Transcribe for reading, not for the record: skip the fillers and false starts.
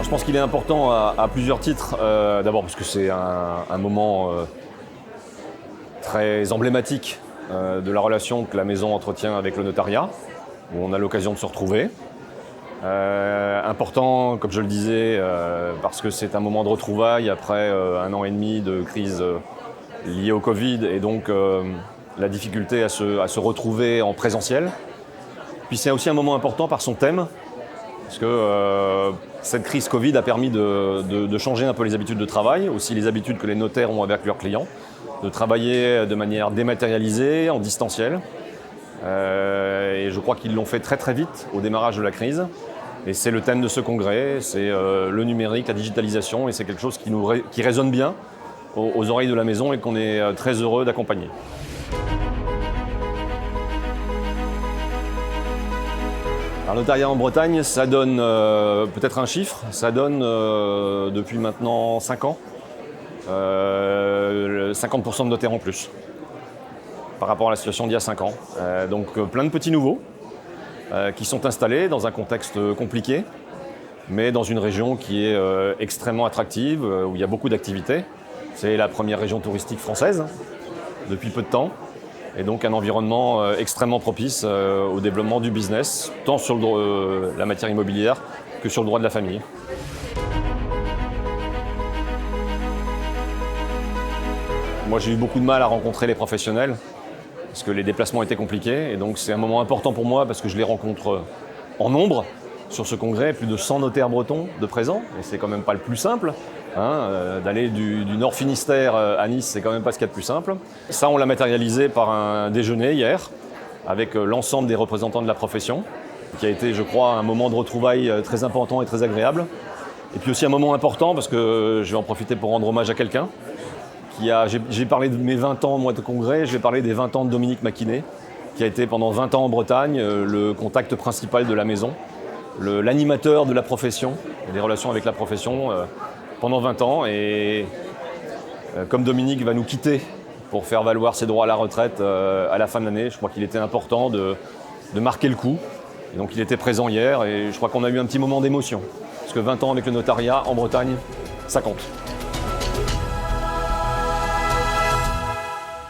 Je pense qu'il est important à plusieurs titres. D'abord parce que c'est un moment très emblématique de la relation que la maison entretient avec le notariat, où on a l'occasion de se retrouver. Important, comme je le disais, parce que c'est un moment de retrouvailles après 1 an et demi de crise liée au Covid et donc la difficulté à se retrouver en présentiel. Puis c'est aussi un moment important par son thème, parce que cette crise Covid a permis de changer un peu les habitudes de travail, aussi les habitudes que les notaires ont avec leurs clients, de travailler de manière dématérialisée, en distanciel. Et je crois qu'ils l'ont fait très très vite au démarrage de la crise. Et c'est le thème de ce congrès, c'est le numérique, la digitalisation, et c'est quelque chose qui résonne bien aux oreilles de la maison et qu'on est très heureux d'accompagner. Alors, le notariat en Bretagne, ça donne peut-être un chiffre, ça donne depuis maintenant 5 ans, 50% de notaires en plus par rapport à la situation d'il y a 5 ans. Donc plein de petits nouveaux qui sont installés dans un contexte compliqué, mais dans une région qui est extrêmement attractive, où il y a beaucoup d'activités. C'est la première région touristique française depuis peu de temps. Et donc un environnement extrêmement propice au développement du business, tant sur la matière immobilière que sur le droit de la famille. Moi j'ai eu beaucoup de mal à rencontrer les professionnels, parce que les déplacements étaient compliqués. Et donc c'est un moment important pour moi, parce que je les rencontre en nombre sur ce congrès, plus de 100 notaires bretons de présents, et c'est quand même pas le plus simple. D'aller du Nord Finistère à Nice, c'est quand même pas ce qu'il y a de plus simple. Ça, on l'a matérialisé par un déjeuner hier, avec l'ensemble des représentants de la profession, qui a été, je crois, un moment de retrouvailles très important et très agréable. Et puis aussi un moment important, parce que je vais en profiter pour rendre hommage à quelqu'un. J'ai parlé de mes 20 ans, moi, de congrès, je vais parler des 20 ans de Dominique Maquinet, qui a été pendant 20 ans en Bretagne le contact principal de la maison, l'animateur de la profession, et des relations avec la profession, pendant 20 ans, et comme Dominique va nous quitter pour faire valoir ses droits à la retraite à la fin de l'année, je crois qu'il était important de marquer le coup. Et donc il était présent hier, et je crois qu'on a eu un petit moment d'émotion, parce que 20 ans avec le notariat en Bretagne, ça compte.